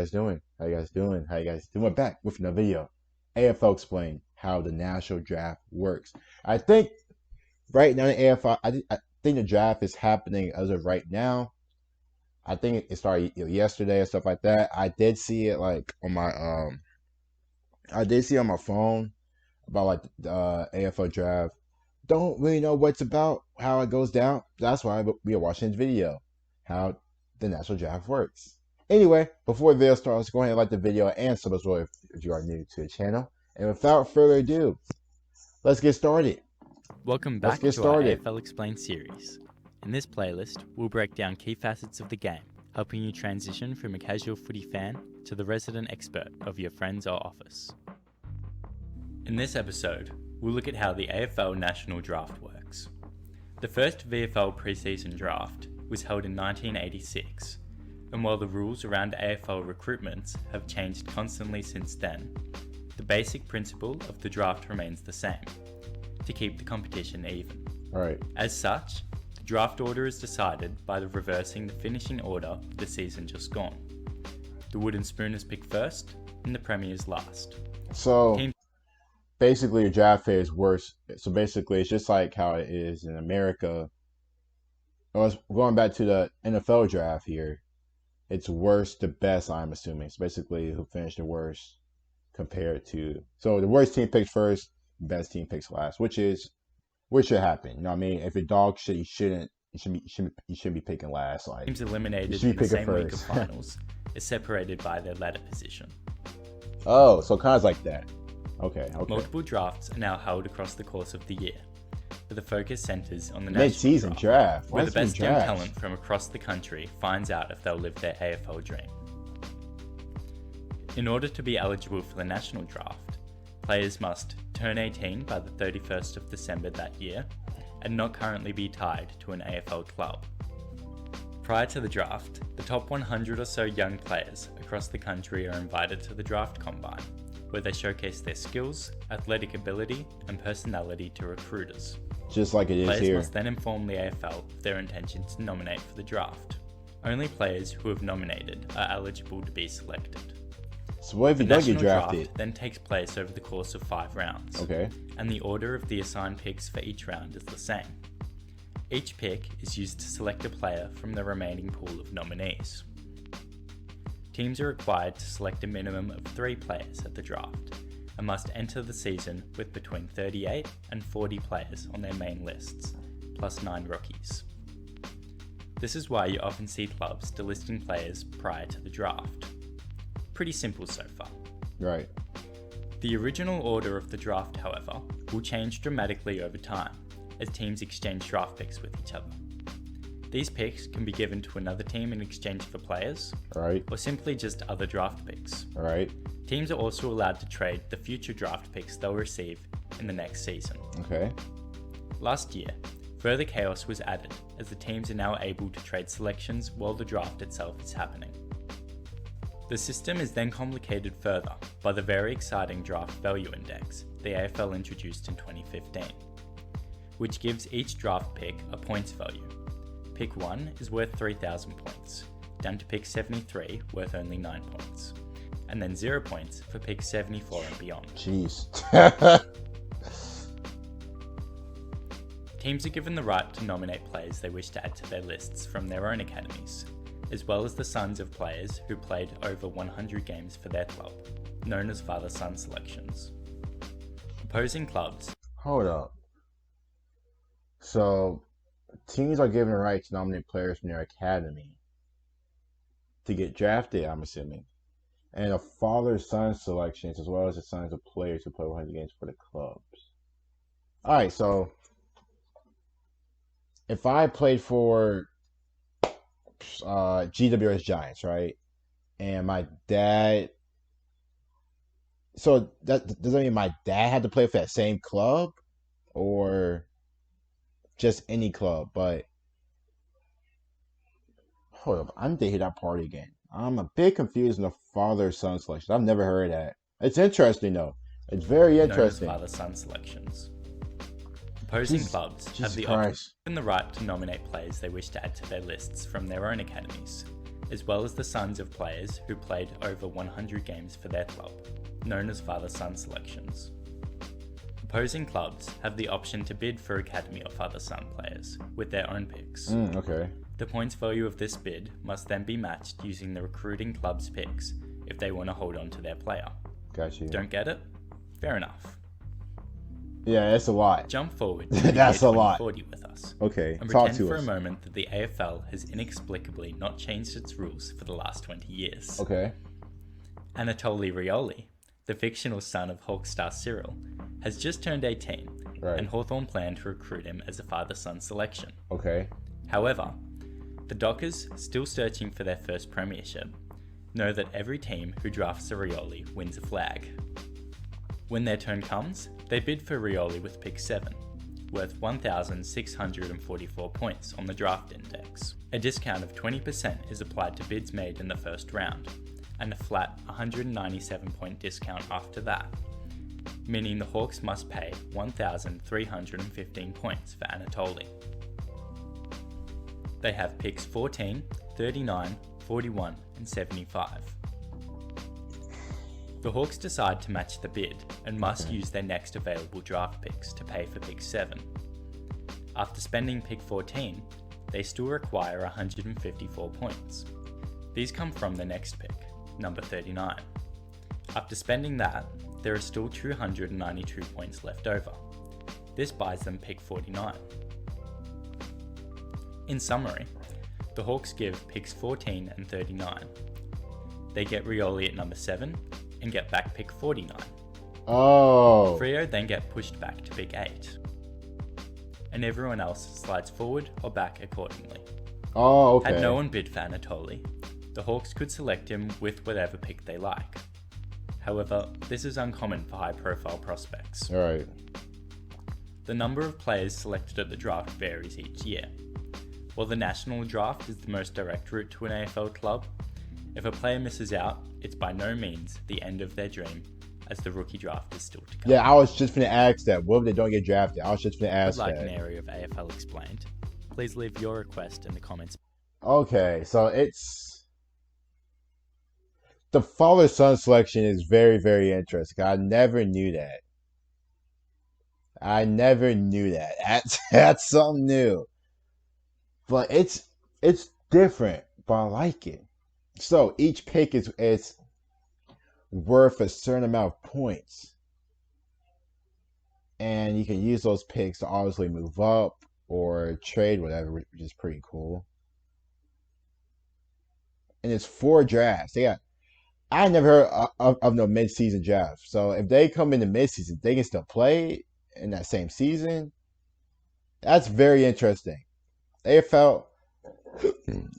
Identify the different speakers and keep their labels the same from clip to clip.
Speaker 1: guys doing? How you guys doing? How you guys doing? We're back with another video. AFL explain how the national draft works. I think right now the AFL, I think the draft is happening as of right now. I think it started yesterday and stuff like that. I did see it like on my I did see on my phone about like the AFL draft. Don't really know what it's about, how it goes down. That's why we are watching this video, how the national draft works. Anyway, before the video starts, go ahead and like the video and subscribe if you are new to the channel. And without further ado, let's get started.
Speaker 2: Welcome back to our AFL Explained series. In this playlist, we'll break down key facets of the game, helping you transition from a casual footy fan to the resident expert of your friends or office. In this episode, we'll look at how the AFL National Draft works. The first VFL preseason draft was held in 1986, and while the rules around AFL recruitments have changed constantly since then, the basic principle of the draft remains the same: to keep the competition even.
Speaker 1: Right.
Speaker 2: As such, the draft order is decided by reversing the finishing order of the season just gone. The Wooden Spooners pick first, and the Premiers last.
Speaker 1: So basically, your draft phase worse. So basically, it's just like how it is in America. Going back to the NFL draft here, it's worst to best, I'm assuming. It's basically who finished the worst compared to. So the worst team picks first, best team picks last, which should happen. You know what I mean? If you're dog shit, you shouldn't be picking last. Like,
Speaker 2: teams eliminated in the same week of finals is separated by their ladder position.
Speaker 1: Oh, so kind of like that. Okay.
Speaker 2: Multiple drafts are now held across the course of the year, but the focus centers on the
Speaker 1: mid-season draft,
Speaker 2: where the best young talent from across the country finds out if they'll live their AFL dream. In order to be eligible for the national draft, players must turn 18 by the 31st of December that year and not currently be tied to an AFL club. Prior to the draft, the top 100 or so young players across the country are invited to the draft combine, where they showcase their skills, athletic ability, and personality to recruiters.
Speaker 1: Just like it is
Speaker 2: players
Speaker 1: here.
Speaker 2: Players must then inform the AFL of their intention to nominate for the draft. Only players who have nominated are eligible to be selected.
Speaker 1: So what if you don't get drafted?
Speaker 2: The draft then takes place over the course of 5 rounds.
Speaker 1: Okay.
Speaker 2: And the order of the assigned picks for each round is the same. Each pick is used to select a player from the remaining pool of nominees. Teams are required to select a minimum of 3 players at the draft and must enter the season with between 38 and 40 players on their main lists, plus 9 rookies. This is why you often see clubs delisting players prior to the draft. Pretty simple so far.
Speaker 1: Right.
Speaker 2: The original order of the draft, however, will change dramatically over time as teams exchange draft picks with each other. These picks can be given to another team in exchange for players,
Speaker 1: right,
Speaker 2: or simply just other draft picks.
Speaker 1: Right.
Speaker 2: Teams are also allowed to trade the future draft picks they'll receive in the next season.
Speaker 1: Okay.
Speaker 2: Last year, further chaos was added as the teams are now able to trade selections while the draft itself is happening. The system is then complicated further by the very exciting draft value index the AFL introduced in 2015, which gives each draft pick a points value. Pick 1 is worth 3,000 points, down to pick 73 worth only 9 points, and then 0 points for pick 74 and beyond.
Speaker 1: Jeez.
Speaker 2: Teams are given the right to nominate players they wish to add to their lists from their own academies, as well as the sons of players who played over 100 games for their club, known as father-son selections. Opposing clubs.
Speaker 1: Hold up. So, teams are given the right to nominate players from their academy to get drafted, I'm assuming. And a father-son selections as well as the sons of players who play 100 games for the clubs. Alright, so if I played for GWS Giants, right? And my dad... So, does that mean my dad had to play for that same club? Or just any club? But hold up, I need to hear that part again. I'm a bit confused in the father-son selection. I've never heard of that. It's interesting though. It's very interesting.
Speaker 2: Father-son selections. Opposing clubs have the option and the right to nominate players they wish to add to their lists from their own academies, as well as the sons of players who played over 100 games for their club, known as father-son selections. Opposing clubs have the option to bid for academy or father-son players with their own picks.
Speaker 1: Okay.
Speaker 2: The points value of this bid must then be matched using the recruiting club's picks if they want to hold on to their player.
Speaker 1: Got you.
Speaker 2: Don't get it? Fair enough.
Speaker 1: Yeah, that's a lot.
Speaker 2: Jump forward to
Speaker 1: That's a lot.
Speaker 2: 2040 with us.
Speaker 1: Okay,
Speaker 2: And
Speaker 1: talk
Speaker 2: pretend
Speaker 1: to
Speaker 2: for
Speaker 1: us.
Speaker 2: a moment that the AFL has inexplicably not changed its rules for the last 20 years.
Speaker 1: Okay.
Speaker 2: Anatoly Rioli, the fictional son of Hawk star Cyril, has just turned 18,
Speaker 1: Right.
Speaker 2: and Hawthorn plan to recruit him as a father-son selection.
Speaker 1: Okay.
Speaker 2: However, the Dockers, still searching for their first premiership, know that every team who drafts a Rioli wins a flag. When their turn comes, they bid for Rioli with pick 7, worth 1,644 points on the draft index. A discount of 20% is applied to bids made in the first round, and a flat 197-point discount after that, meaning the Hawks must pay 1,315 points for Anatoly. They have picks 14, 39, 41, and 75. The Hawks decide to match the bid and must use their next available draft picks to pay for pick 7. After spending pick 14, they still require 154 points. These come from the next pick, number 39. After spending that, there are still 292 points left over. This buys them pick 49. In summary, the Hawks give picks 14 and 39. They get Rioli at number 7 and get back pick 49.
Speaker 1: Oh.
Speaker 2: Freo then get pushed back to pick 8. And everyone else slides forward or back accordingly.
Speaker 1: Oh, okay.
Speaker 2: Had no one bid for Anatoly, the Hawks could select him with whatever pick they like. However, this is uncommon for high-profile prospects.
Speaker 1: All right.
Speaker 2: The number of players selected at the draft varies each year. While the national draft is the most direct route to an AFL club, if a player misses out, it's by no means the end of their dream, as the rookie draft is still to come.
Speaker 1: Yeah, I was just going to ask that. What if they don't get drafted? I was just going to ask
Speaker 2: Would like
Speaker 1: that.
Speaker 2: an area of AFL explained? Please leave your request in the comments.
Speaker 1: Okay, so it's... The father-son selection is very, very interesting. I never knew that. That's something new. But it's different, but I like it. So each pick is worth a certain amount of points. And you can use those picks to obviously move up or trade, whatever, which is pretty cool. And it's 4 drafts. I never heard of no mid-season draft. So if they come in the mid-season, they can still play in that same season. That's very interesting. AFL,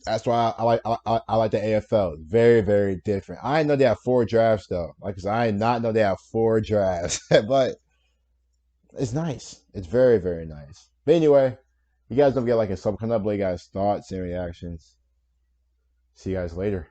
Speaker 1: that's why I like the AFL. Very, very different. I didn't know they have 4 drafts though. Like I said, I did not know they have 4 drafts. But it's nice. It's very, very nice. But anyway, you guys don't get like a sub coming up. You guys' thoughts and reactions. See you guys later.